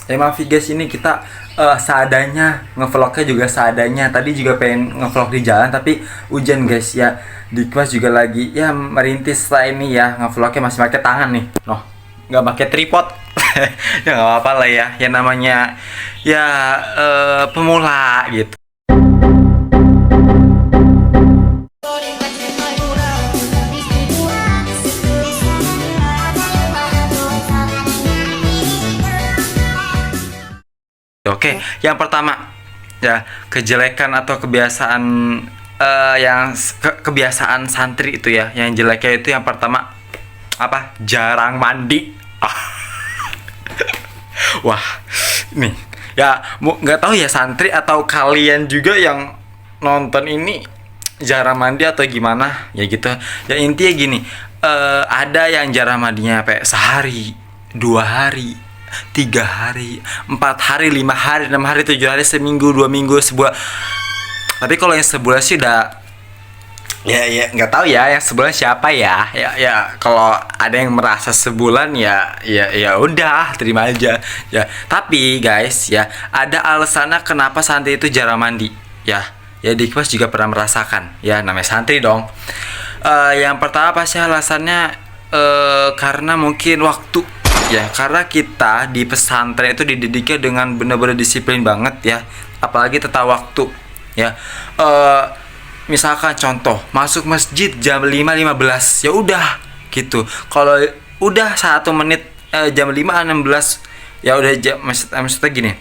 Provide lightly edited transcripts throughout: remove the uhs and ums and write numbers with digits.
Ya maaf ya guys, ini kita seadanya, ngevlognya juga seadanya. Tadi juga pengen ngevlog di jalan tapi hujan guys ya. Di kelas juga lagi ya merintis lah ini ya, ngevlognya masih pakai tangan nih. Noh, nggak pakai tripod. Ya nggak apa-apa lah ya. Ya namanya ya pemula gitu. Oke, yang pertama ya kejelekan atau kebiasaan kebiasaan santri itu ya, yang jeleknya itu yang pertama apa? Jarang mandi. Wah, nih ya nggak tahu ya santri atau kalian juga yang nonton ini jarang mandi atau gimana ya gitu. Ya intinya gini, ada yang jarang mandinya sampai sehari, 2 hari, 3 hari, 4 hari, 5 hari, 6 hari, 7 hari, seminggu, 2 minggu, sebulan. Tapi kalau yang sebulan sih udah ya nggak tahu ya yang sebulan siapa ya kalau ada yang merasa sebulan ya udah terima aja ya. Tapi guys ya ada alasannya kenapa santri itu jarang mandi ya. Ya di kelas juga pernah merasakan ya, namanya santri dong. Yang pertama pasti alasannya karena mungkin waktu. Ya, karena kita di pesantren itu dididiknya dengan benar-benar disiplin banget ya, apalagi tentang waktu ya. Misalkan contoh, masuk masjid jam 5.15, ya udah gitu. Kalau udah 1 menit jam 5.16 ya udah maksudnya gini.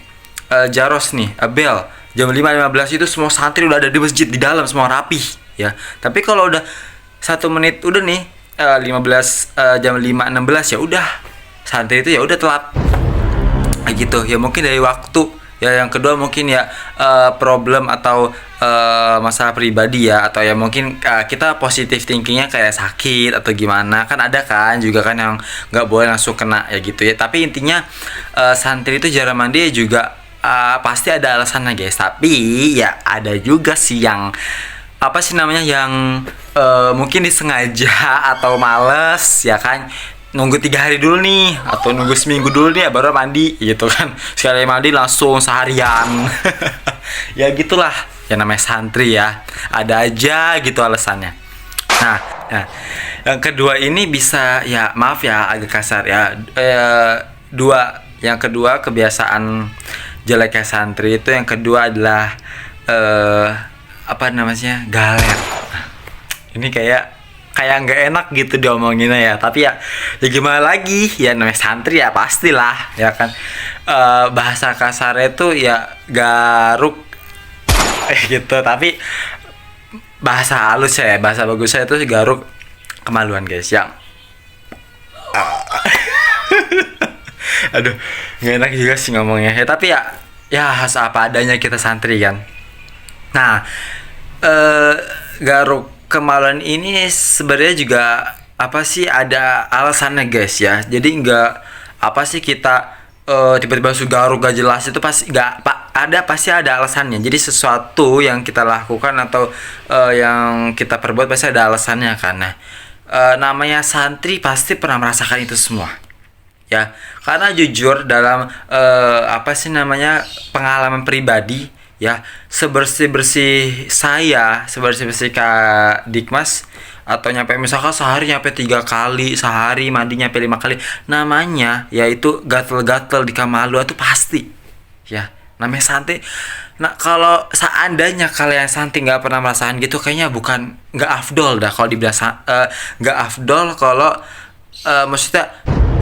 Jaros nih, bel jam 5.15 itu semua santri udah ada di masjid di dalam semua rapih ya. Tapi kalau udah 1 menit udah nih 15 jam 5.16 ya udah santri itu ya udah telat gitu ya. Mungkin dari waktu ya. Yang kedua mungkin ya problem atau masalah pribadi ya, atau ya mungkin kita positive thinkingnya kayak sakit atau gimana, kan ada kan juga kan yang nggak boleh langsung kena ya gitu ya. Tapi intinya santri itu jarang mandi juga pasti ada alasannya guys. Tapi ya ada juga sih yang apa sih namanya yang mungkin disengaja atau males ya kan, nunggu 3 hari dulu nih atau nunggu seminggu dulu nih ya baru mandi gitu kan. Sekali mandi langsung seharian. Ya gitulah ya namanya santri ya, ada aja gitu alasannya. Nah yang kedua ini bisa ya maaf ya agak kasar ya, yang kedua kebiasaan jeleknya santri itu yang kedua adalah apa namanya, galer. Ini kayak nggak enak gitu diomonginnya ya, tapi ya gimana lagi ya namanya santri ya pastilah ya kan. Bahasa kasarnya itu ya garuk gitu, tapi bahasa halus ya, bahasa bagus saya itu garuk kemaluan guys yang aduh nggak enak juga sih ngomongnya ya. Tapi ya khas apa adanya kita santri kan. Nah garuk kemaluan ini sebenarnya juga apa sih ada alasannya guys ya. Jadi nggak apa sih kita tiba-tiba garuk gak jelas, itu pasti nggak pasti ada alasannya. Jadi sesuatu yang kita lakukan atau yang kita perbuat pasti ada alasannya kan. Nah namanya santri pasti pernah merasakan itu semua ya, karena jujur dalam apa sih namanya pengalaman pribadi ya, sebersih-bersih Kak Dikmas atau nyampe misalkan sehari nyampe 3 kali, sehari mandi nyampe 5 kali, namanya yaitu gatel-gatel di kamalu itu pasti ya namanya santri. Nah kalau seandainya kalian santri nggak pernah merasakan gitu, kayaknya nggak afdol dah kalau dibilang nggak afdol kalau maksudnya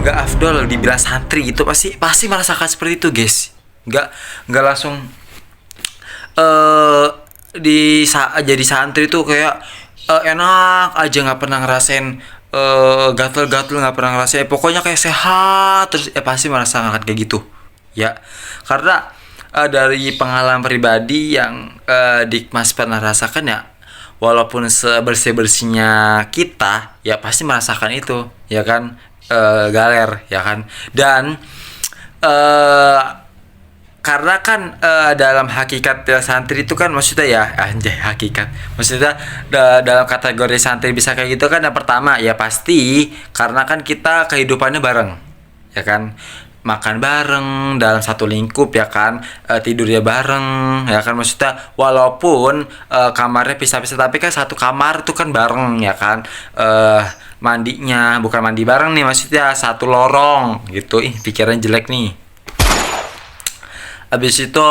nggak afdol dibilang santri gitu, pasti merasakan seperti itu guys. Nggak langsung jadi santri tuh kayak enak aja, nggak pernah ngerasain gatel-gatel, nggak pernah ngerasain pokoknya kayak sehat terus pasti merasakan kayak gitu ya. Karena dari pengalaman pribadi yang Dikmas pernah rasakan ya, walaupun sebersih-bersihnya kita ya pasti merasakan itu ya kan, galer ya kan. Dan karena kan dalam hakikat santri itu kan maksudnya ya anjay hakikat maksudnya dalam kategori santri bisa kayak gitu kan. Yang pertama ya pasti karena kan kita kehidupannya bareng ya kan, makan bareng dalam satu lingkup ya kan, tidurnya bareng ya kan, maksudnya walaupun kamarnya pisah-pisah tapi kan satu kamar tuh kan bareng ya kan. Mandinya bukan mandi bareng nih, maksudnya satu lorong gitu. Pikiran jelek nih. Habis itu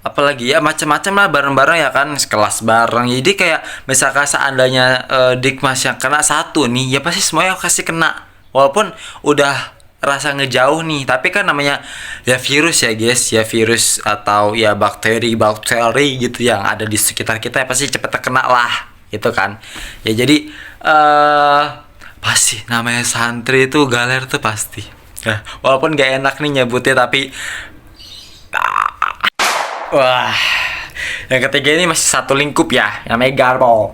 apalagi ya, macam-macam lah bareng-bareng ya kan, sekelas bareng. Jadi kayak misalkan seandainya Dikmas yang kena satu nih, ya pasti semuanya kasih kena. Walaupun udah rasa ngejauh nih, tapi kan namanya ya virus ya guys, ya virus atau ya bakteri gitu yang ada di sekitar kita, ya pasti cepet terkena lah gitu kan. Ya jadi pasti namanya santri itu galer tuh pasti. Ya, walaupun gak enak nih nyebutnya, tapi wah, yang ketiga ini masih satu lingkup ya, yang namanya Garbo.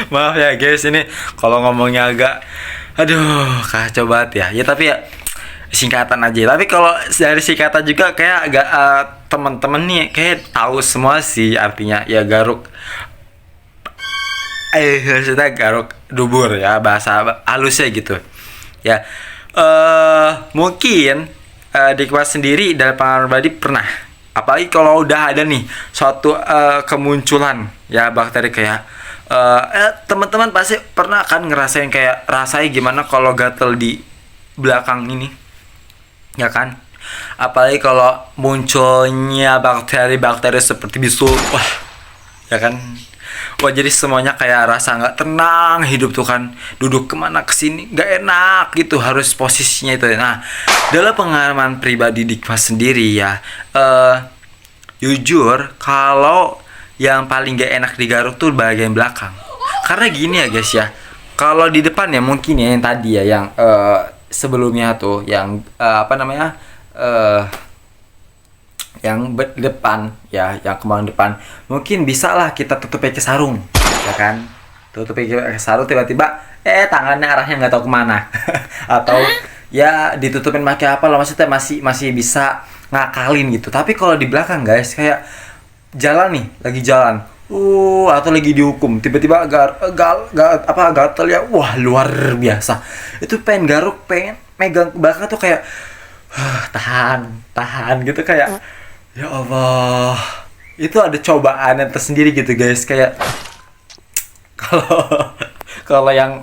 Maaf ya guys, ini kalau ngomongnya agak kacau banget ya. Ya tapi ya singkatan aja. Tapi kalau dari singkatan juga kayak agak teman-teman nih kayak tahu semua sih artinya ya garuk. Maksudnya garuk dubur ya, bahasa halusnya gitu. Ya. Mungkin Dikmas sendiri dari pengalaman pribadi pernah, apalagi kalau udah ada nih suatu kemunculan ya bakteri kayak teman-teman pasti pernah kan ngerasain kayak rasanya gimana kalau gatel di belakang ini ya kan, apalagi kalau munculnya bakteri-bakteri seperti bisul, wah ya kan. Wah, jadi semuanya kayak rasa nggak tenang hidup tuh kan, duduk kemana kesini nggak enak gitu, harus posisinya itu. Nah, dalam pengalaman pribadi Dikmas sendiri ya, jujur kalau yang paling nggak enak digaruk tuh bagian belakang. Karena gini ya guys ya, kalau di depan ya mungkin ya yang tadi ya, yang sebelumnya tuh yang yang depan ya, yang kemarin depan mungkin bisa lah kita tutup pakai sarung ya kan, tutup pakai sarung, tiba-tiba tangannya arahnya nggak tahu kemana atau ya ditutupin pakai apa lah, maksudnya masih bisa ngakalin gitu. Tapi kalau di belakang guys, kayak jalan nih, lagi jalan atau lagi dihukum, tiba-tiba gatel ya, wah luar biasa. Itu pengen garuk, pengen megang belakang tuh kayak tahan gitu, kayak ya Allah, itu ada cobaan yang tersendiri gitu guys. Kayak kalau yang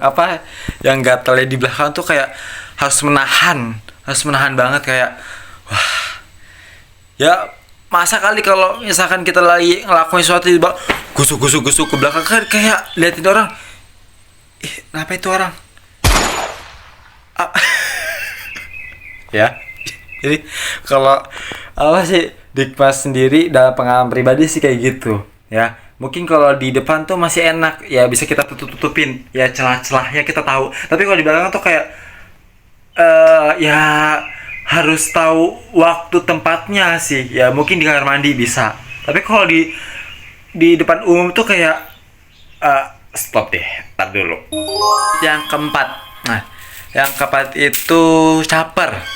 yang gatalnya di belakang tuh kayak harus menahan banget, kayak wah ya, masa kali kalau misalkan kita lagi ngelakuin sesuatu tiba gusuk ke belakang kan, kayak liatin orang, kenapa itu orang ya. Jadi kalau sih Dikmas sendiri dalam pengalaman pribadi sih kayak gitu ya. Mungkin kalau di depan tuh masih enak ya, bisa kita tutupin ya, celah-celahnya kita tahu. Tapi kalau di belakang tuh kayak ya harus tahu waktu tempatnya sih ya. Mungkin di kamar mandi bisa, tapi kalau di depan umum tuh kayak stop deh, tar dulu. Yang keempat itu caper.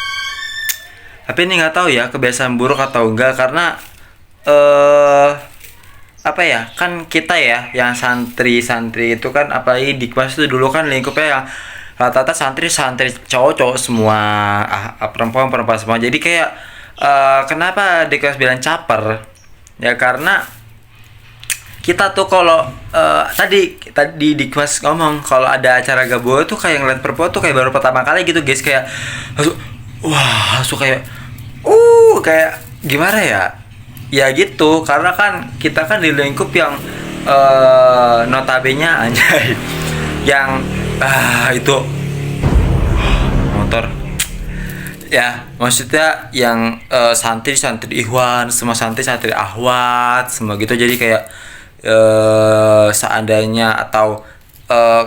Tapi ini nggak tahu ya kebiasaan buruk atau enggak, karena kan kita ya yang santri itu kan, apalagi di kelas itu dulu kan lingkupnya yang rata-rata santri cowok semua, perempuan semua. Jadi kayak kenapa di kelas bilang caper ya, karena kita tuh kalau tadi di kelas ngomong kalau ada acara gabungan tuh kayak ngeliat perempuan tuh kayak baru pertama kali gitu guys, kayak langsung kayak kayak gimana ya gitu, karena kan kita kan di lingkup yang notabene anjay yang itu motor ya, maksudnya yang santri Ikhwan, semua santri Ahwat semua gitu. Jadi kayak seandainya atau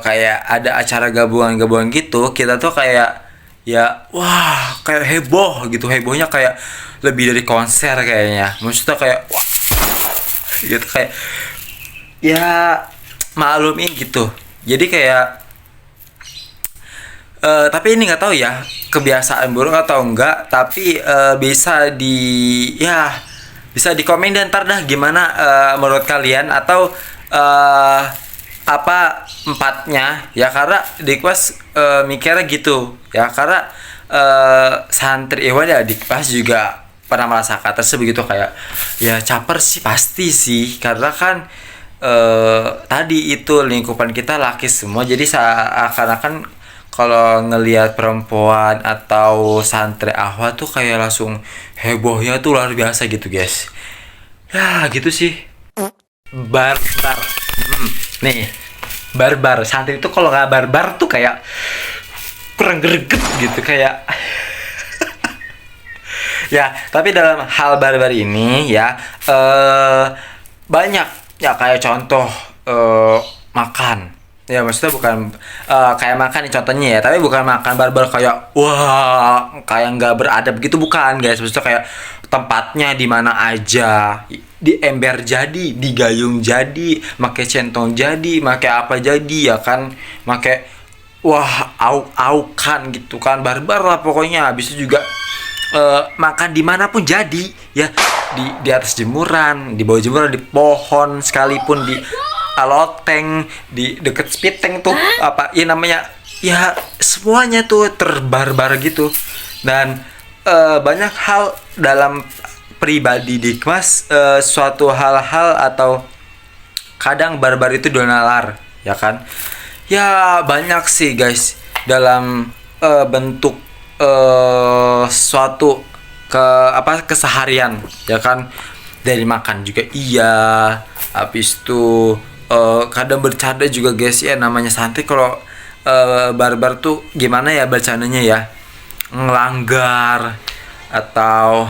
kayak ada acara gabungan gitu, kita tuh kayak ya wah kayak heboh gitu, hebohnya kayak lebih dari konser kayaknya, maksudnya kayak wah gitu, kayak ya maklumin gitu. Jadi kayak tapi ini nggak tahu ya kebiasaan buruk atau enggak, tapi bisa di komen dan ntar dah gimana menurut kalian, atau apa empatnya ya, karena Dikmas mikirnya gitu ya, karena santri Iwan ya Dikmas juga pernah merasakan tersebut gitu, kayak ya caper sih pasti sih, karena kan tadi itu lingkupan kita laki semua, jadi seakan-akan kalau ngelihat perempuan atau santri Ahwa tuh kayak langsung hebohnya tuh luar biasa gitu guys. Ya gitu sih. Barbar. Nih, barbar. Santri itu kalau nggak barbar tuh kayak kurang greget gitu, kayak ya. Tapi dalam hal barbar ini ya banyak ya, kayak contoh makan. Ya maksudnya bukan kayak makan nih contohnya ya, tapi bukan makan barbar kayak wah kayak nggak beradab gitu, bukan guys. Maksudnya kayak tempatnya di mana aja, di ember jadi, di gayung jadi, pakai centong jadi, pakai apa jadi ya kan, pakai wah aukan gitu kan, barbar lah pokoknya. Habis itu juga makan dimanapun jadi ya, di atas jemuran, di bawah jemuran, di pohon sekalipun, di loteng, di deket spiteng tuh apa ya namanya ya, semuanya tuh terbarbar gitu. Dan banyak hal dalam pribadi Dikmas, suatu hal-hal atau kadang barbar itu donalar ya kan. Ya banyak sih guys dalam bentuk suatu keseharian ya kan, dari makan juga iya, habis itu kadang bercanda juga guys ya, namanya santri kalau barbar tuh gimana ya bercandanya ya, ngelanggar atau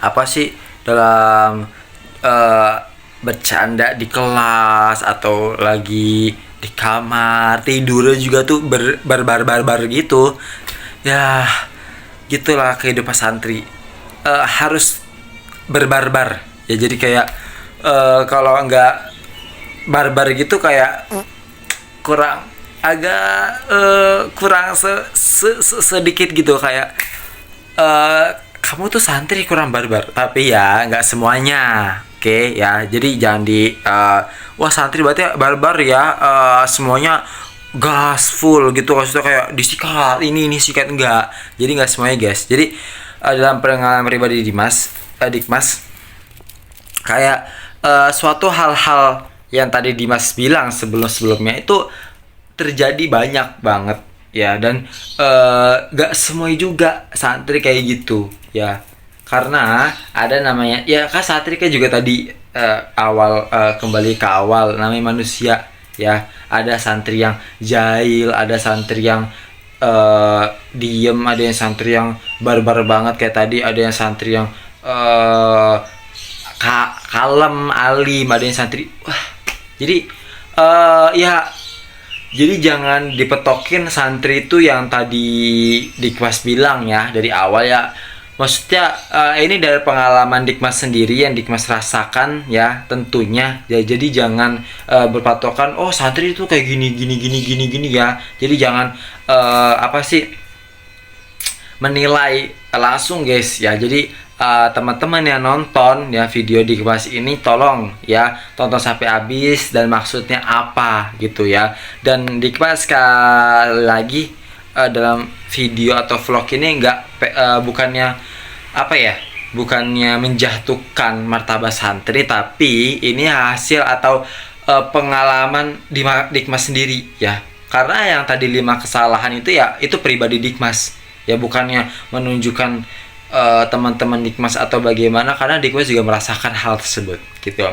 apa sih dalam bercanda di kelas atau lagi di kamar tidurnya juga tuh barbar gitu ya. Gitulah kehidupan santri, harus berbarbar ya. Jadi kayak kalau nggak barbar gitu kayak kurang, agak kurang sedikit gitu, kayak kamu tuh santri kurang barbar. Tapi ya nggak semuanya, oke ya. Jadi jangan di wah santri berarti barbar ya, semuanya gas full gitu, maksudnya kayak disikat ini sikat, enggak. Jadi nggak semuanya guys. Jadi dalam pengalaman pribadi Dikmas kayak suatu hal-hal yang tadi Dimas bilang sebelumnya itu terjadi banyak banget ya, dan gak semuanya juga santri kayak gitu ya, karena ada namanya ya kan, santri kan juga tadi awal kembali ke awal, namanya manusia ya. Ada santri yang jahil, ada santri yang diem, ada yang santri yang barbar banget kayak tadi, ada yang santri yang kalem alim, ada yang santri wah. Jadi ya jadi jangan dipetokin santri itu yang tadi Dikmas bilang ya dari awal ya. Maksudnya ini dari pengalaman Dikmas sendiri yang Dikmas rasakan ya tentunya ya. Jadi jangan berpatokan oh santri itu kayak gini ya. Jadi jangan apa sih menilai langsung guys ya. Jadi teman-teman yang nonton ya video Dikmas ini tolong ya tonton sampai habis dan maksudnya apa gitu ya. Dan Dikmas sekali lagi dalam video atau vlog ini bukannya apa ya, bukannya menjatuhkan martabat santri, tapi ini hasil atau pengalaman Dikmas sendiri ya. Karena yang tadi 5 kesalahan itu ya itu pribadi Dikmas ya, bukannya menunjukkan teman-teman Dikmas atau bagaimana, karena Dikmas juga merasakan hal tersebut gitu.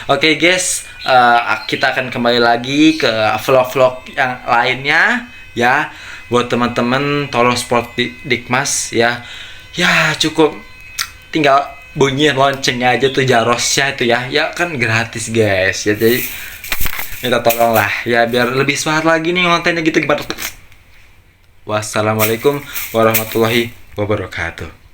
Oke guys, kita akan kembali lagi ke vlog-vlog yang lainnya ya. Buat teman-teman tolong support Dikmas ya. Ya cukup tinggal bunyiin loncengnya aja tuh, jarosnya itu ya. Ya kan gratis guys ya. Jadi minta tolong lah ya biar lebih semangat lagi nih kontennya gitu. Wassalamualaikum warahmatullahi wabarakatuh.